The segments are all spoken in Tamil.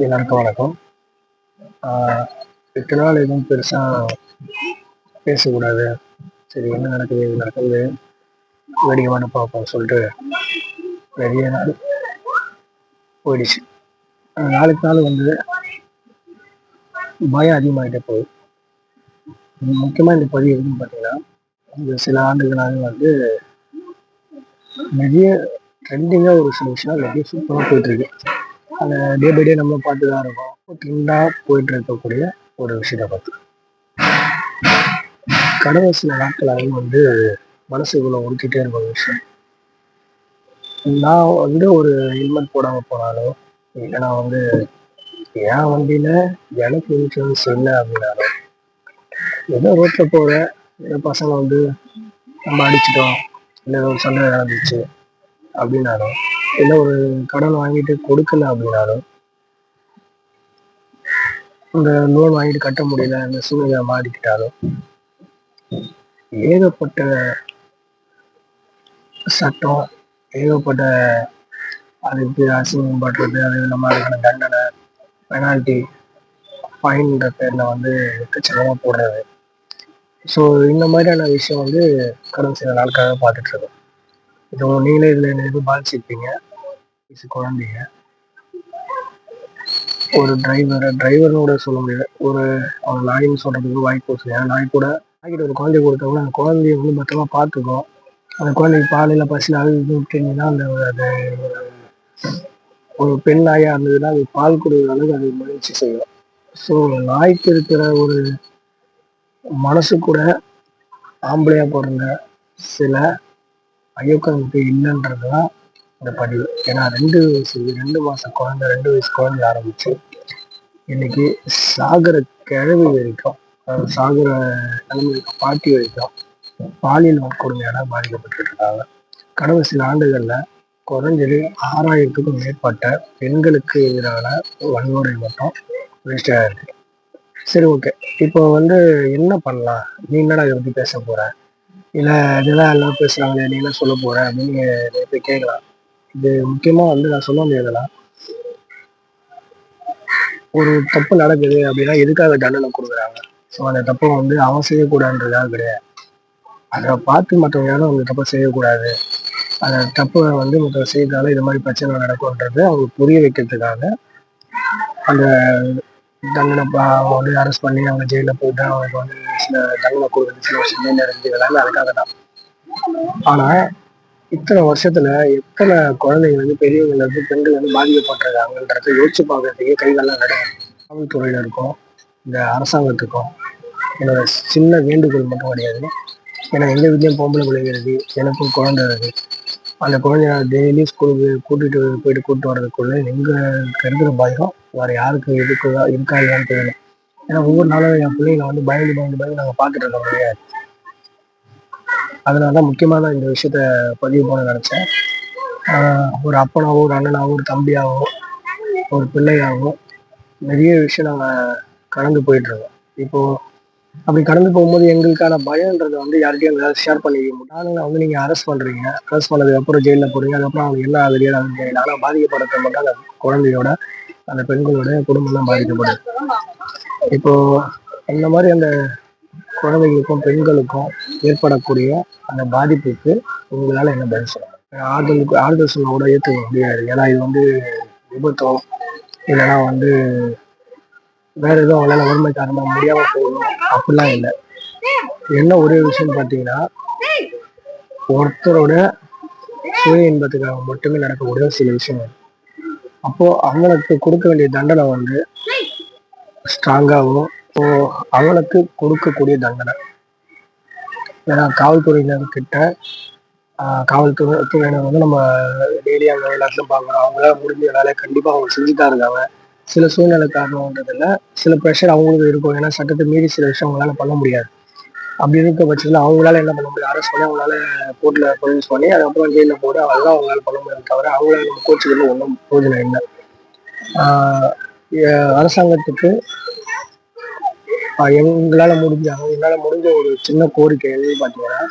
எல்லாருக்கும் வணக்கம். இத்தனை நாள் எதுவும் பெருசாக பேசக்கூடாது, சரி என்ன நடக்குது இது நடக்குது வேடிக்கையான பார்ப்போம் சொல்லிட்டு நிறைய நாள் போயிடுச்சு. நாளுக்கு நாள் வந்து பயம் அதிகமாகிட்டே போகுது. முக்கியமாக இந்த பதிவு எதுன்னு பார்த்தீங்கன்னா, இந்த சில ஆண்டுகளாக வந்து நிறைய ட்ரெண்டிங்காக ஒரு சில விஷயம் நிறைய சூப்பராக போயிட்டுருக்கு. அதை டே பை டே நம்ம பார்த்து தான் இருக்கோம். ட்ரெண்டாக போயிட்டு இருக்கக்கூடிய ஒரு விஷயத்தை பார்த்து கடந்த சில நாட்களாகவும் வந்து மனசுக்குள்ள உறுத்திட்டே இருக்க ஒரு விஷயம். நான் வந்து ஒரு ஹெல்மெட் போடாமல் போனாலும், இல்லைனா வந்து என் வண்டியில எனக்கு இன்சூரன்ஸ் இல்லை அப்படின்னாலும், ஏதோ ரோட்டில் போகிற ஏதோ பசங்க வந்து நம்ம அடிச்சிட்டோம், இல்லை ஏதோ ஒரு சண்டை நடந்துச்சு அப்படின்னாலும், இல்லை ஒரு கடன் வாங்கிட்டு கொடுக்கல அப்படின்னாலும், இந்த லோன் வாங்கிட்டு கட்ட முடியல அந்த சூழ்நிலை மாறிக்கிட்டாலும், ஏகப்பட்ட சட்டம், ஏகப்பட்ட அதுக்கு அசிங்கம் படுறது, அது நம்ம அதுக்கான தண்டனை, பெனால்ட்டி, ஃபைன்ற பேரில் வந்து எக்கச்சக்கமாக போடுறது. ஸோ இந்த மாதிரியான விஷயம் வந்து கடந்த சில நாட்களாக பார்த்துட்டு இருக்கோம். இப்போ நீங்களே இதில் எதுவும் பாதிச்சிருப்பீங்க. குழந்தைங்க, ஒரு டிரைவர்னு கூட சொல்ல முடியாது, ஒரு அவன் நாயின்னு சொல்கிறதுக்கு வாய்ப்பு வச்சு, ஏன்னா நாய் கூட நாய்கிட்ட ஒரு குழந்தைய கொடுத்தவங்க அந்த குழந்தைய வந்து பத்திரமா பார்த்துக்கும். அந்த குழந்தைக்கு பாலில் பசியில் அழுது விட்டீங்கன்னா அந்த அது ஒரு பெண் நாயாக இருந்ததுன்னா அது பால் கொடுக்குற அளவுக்கு அது முயற்சி செய்யும். ஸோ நாய்க்கு இருக்கிற ஒரு மனசு கூட ஆம்பளையா பிறந்த சில ஐயோக்களுக்கு இல்லைன்றது தான் இந்த பதிவு. ஏன்னா 2 மாசம் குழந்தை, 2 வயசு குழந்தை ஆரம்பிச்சு இன்னைக்கு சாகர கிழவி வரைக்கும், சாகர நிலைமைக்கு பாட்டி வரைக்கும் பாலியல் வன்கொடுமையால பாதிக்கப்பட்டு இருக்காங்க. கடந்த சில ஆண்டுகள்ல குறைஞ்சது 6000க்கும் மேற்பட்ட பெண்களுக்கு எதிரான வன்முறை மட்டும் ரெஜிஸ்டர் ஆயிருக்கு. சரி, ஓகே, இப்போ வந்து என்ன பண்ணலாம், நீ என்னடா இதை பத்தி பேச போற, இல்லை இதெல்லாம் எல்லாம் பேசுறாங்க நீ என்ன சொல்ல போற அப்படின்னு போய் கேட்கலாம். இது முக்கியமா வந்து நான் சொல்ல முடியாதுன்னா, ஒரு தப்பு நடக்குது அப்படின்னா எதுக்காக தண்டனை கொடுக்குறாங்க? ஸோ அந்த தப்பை வந்து அவன் செய்யக்கூடாதுன்றதாக கிடையாது, அதை பார்த்து மற்றவங்க யாரும் அந்த தப்பை செய்யக்கூடாது, அந்த தப்பை வந்து மற்றவங்க செய்யறதால இது மாதிரி பிரச்சனை நடக்கும்ன்றது அவங்க புரிய வைக்கிறதுக்காக அந்த தண்டனை அவங்க வந்து அரெஸ்ட் பண்ணி அவங்க ஜெயிலில் போயிட்டு அவங்களுக்கு வந்து சில தண்டனை கொடுக்குறது, சில வருஷம் ஜெயிலில் இருந்து எல்லாமே அதுக்காக தான். ஆனால் இத்தனை வருஷத்துல எத்தனை குழந்தைங்க வந்து பெரியவங்க இருந்து பெண்கள் வந்து பாதிக்கப்பட்டிருக்காங்கன்றத யோசிச்சு பார்க்கறதுக்கே கைகள்லாம் நடக்கும். காவல்துறையினருக்கும் இந்த அரசாங்கத்துக்கும் என்னோட சின்ன வேண்டுகோள் மட்டும் கிடையாது. ஏன்னா எங்க வீட்லயும் பொம்பளை பிள்ளைங்கிறது, எனக்கும் குழந்தை இருக்கு. அந்த குழந்தைய டெய்லி ஸ்கூலுக்கு கூட்டிட்டு வர்றதுக்குள்ள எங்க இருக்கிற பயம் வேற யாருக்கு இருக்கா இல்லையான்னு தெரியல. ஏன்னா ஒவ்வொரு நாளும் என் பிள்ளைங்களை வந்து பயந்து நாங்கள் பார்த்துட்டு இருக்க முடியாது. அதனாலதான் முக்கியமான இந்த விஷயத்த பதிவு பண்ண நினைச்சேன். ஒரு அப்பனாவோ, ஒரு அண்ணனாவோ, ஒரு தம்பியாவோ, ஒரு பிள்ளையாவோ நிறைய விஷயம் நாங்கள் கடந்து போயிட்டு இருக்கோம். இப்போ அப்படி கடந்து போகும்போது எங்களுக்கான பயம்ன்றதை வந்து யார்கிட்டயும் எங்களால் ஷேர் பண்ணிக்க முடியும். வந்து நீங்க அரெஸ்ட் பண்றீங்க, அரெஸ்ட் பண்ணதுக்கு அப்புறம் ஜெயிலில் போறீங்க, அதுக்கப்புறம் அவங்க என்ன ஆகுது தெரியல. பாதிக்கப்படுறது மட்டும் அந்த குழந்தையோட, அந்த பெண்களோட குடும்பம் தான் பாதிக்கப்படுது. இப்போ இந்த மாதிரி அந்த குழந்தைகளுக்கும் பெண்களுக்கும் ஏற்படக்கூடிய அந்த பாதிப்புக்கு உங்களால என்ன பதில் சொல்லணும்? ஆறுதல் சொல்ல கூட ஏற்றுக்க முடியாது. ஏன்னா இது வந்து விபத்தோ இல்லைன்னா வந்து வேற எதுவும் அவங்களால வறுமை காரணமா முடியாம போகணும் அப்படிலாம் இல்லை. என்ன ஒரே விஷயம் பார்த்தீங்கன்னா, ஒருத்தரோட சுய இன்பத்துக்காக மட்டுமே நடக்கக்கூடிய சில விஷயங்கள். அப்போ அவங்களுக்கு கொடுக்க வேண்டிய தண்டனை வந்து ஸ்ட்ராங்காகவும், அவங்களுக்கு கொடுக்கக்கூடிய தண்டனை, ஏன்னா காவல்துறையினர்கிட்ட காவல்துறையினர் வந்து நம்ம டெய்லி அவங்க எல்லாத்துலையும் பார்க்குறோம். அவங்களால முடிஞ்ச வேலையை கண்டிப்பாக அவங்க செஞ்சுதான் இருக்காங்க. சில சூழ்நிலை காரணம்ன்றதுல சில ப்ரெஷர் அவங்களுக்கு இருக்கும். ஏன்னா சட்டத்தை மீறி சில விஷயம் அவங்களால பண்ண முடியாது. அப்படி இருக்க பட்சத்தில் அவங்களால என்ன பண்ண முடியும்? அரெஸ்ட் பண்ணி அவங்களால கோர்ட்டில் ப்ரொடியூஸ் பண்ணி அதுக்கப்புறம் ஜெயிலில் போட்டு அதெல்லாம் அவங்களால பண்ண முடியாது. தவிர அவங்களால நம்ம கோச்சுக்கிறது ஒன்றும் பிரயோஜனம் இல்லை. அரசாங்கத்துக்கு எங்களால் முடிஞ்ச ஒரு சின்ன கோரிக்கை எதுன்னு பார்த்தீங்கன்னா,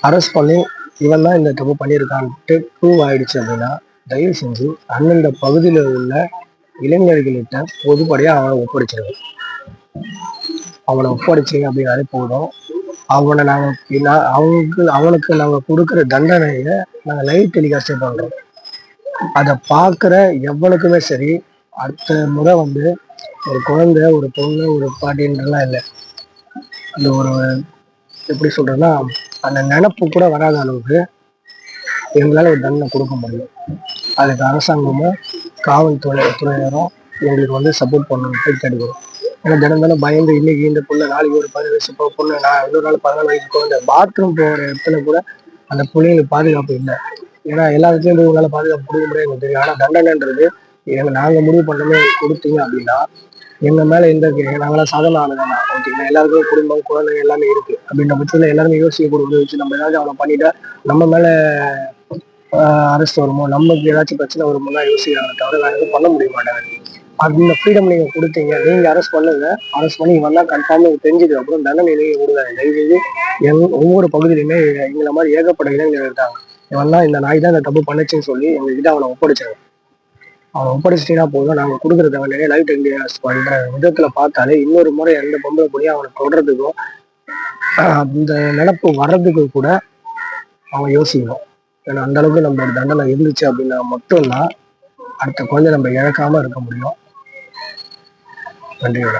அரெஸ்ட் பண்ணி இவன் தான் இந்த தப்பு பண்ணியிருக்கான்ட்டு ப்ரூவ் ஆயிடுச்சு அப்படின்னா, தயவு செஞ்சு அந்தந்த பகுதியில் உள்ள இளைஞர்கள்கிட்ட பொதுப்படியா அவனை ஒப்படைச்சிருங்க. அவனை ஒப்படைச்சிங்க அப்படின்னாலே போதும். அவனை அவனுக்கு நாங்க கொடுக்குற தண்டனையை நாங்க லைவ் டெலிகாஸ்டே பண்றோம். அதை பார்க்குற எவனுக்குமே சரி, அடுத்த முறை வந்து ஒரு குழந்தை, ஒரு பொண்ணு, ஒரு பாட்டின்றலாம் இல்லை. அந்த ஒரு எப்படி சொல்றேன்னா, அந்த நினப்பு கூட வராத அளவுக்கு எங்களால் ஒரு தண்டனை கொடுக்க முடியும். அதுக்கு அரசாங்கமும் காவல்துறையினரும் எங்களுக்கு வந்து சப்போர்ட் பண்ணணும் கேட்டுக்கிறோம். ஏன்னா தினம் பயந்து இன்னைக்கு இந்த பொண்ணு, நாளைக்கு ஒரு 10 வயசு பொண்ணு, நான் இன்னொரு நாள் 14 வயசு குழந்தை பாத்ரூம் போகிற இடத்துல கூட அந்த பிள்ளைங்களுக்கு பாதுகாப்பு இல்லை. ஏன்னா எல்லா இடத்துலையும் உங்களால் பாதுகாப்பு கொடுக்க முடியாது எனக்கு தெரியும். ஆனால் தண்டனைன்றது நாங்கள் முடிவு பண்ணவே கொடுத்தீங்க அப்படின்னா எங்க மேல எந்த நாங்களாம் சாதாரண ஆளுதான். ஓகேங்களா, எல்லாருக்கும் குடும்பம், குழந்தைங்க எல்லாமே இருக்கு. அப்படின்ற பட்சத்துல எல்லாருமே யோசிக்கக்கூடிய வச்சு நம்ம ஏதாச்சும் அவனை பண்ணிட்டா நம்ம மேல அரெஸ்ட் வருமோ, நமக்கு ஏதாச்சும் பிரச்சனை வருமோ தான் யோசிக்கிறாங்க தவிர வேற எதுவும் பண்ண முடிய மாட்டாங்க. அந்த ஃப்ரீடம் நீங்க கொடுத்தீங்க, நீங்க அரெஸ்ட் பண்ணுங்க. அரெஸ்ட் பண்ணி இவன் தான் கன்ஃபார்ம் தெரிஞ்சதுக்கு அப்புறம் தண்டனை நீங்க கொடுங்க. தயவுசெய்து ஒவ்வொரு பகுதியிலுமே எங்களை மாதிரி ஏகப்பட்ட இளைஞர்கள் இருக்காங்க. இவன் தான் இந்த நாய் தான் இந்த தப்பு பண்ணுச்சுன்னு சொல்லி எங்ககிட்ட அவனை ஒப்படைச்சாங்க. அவனை ஒப்படைச்சிட்டீங்கன்னா போதும். நாங்க கொடுக்குற தண்டனையை லைவ் டெலிகாஸ்ட் பண்ற விதத்துல பார்த்தாலே இன்னொரு முறை எந்த பொம்பளை பொடியும் அவனை தொடர்றதுக்கும் அந்த நினப்பு வர்றதுக்கு கூட அவங்க யோசிக்கணும். ஏன்னா அந்த அளவுக்கு நம்மளோட தண்டனை இருந்துச்சு அப்படின்னா மட்டும்தான் அடுத்த குழந்தை நம்ம இழக்காம இருக்க முடியும். நன்றியோட.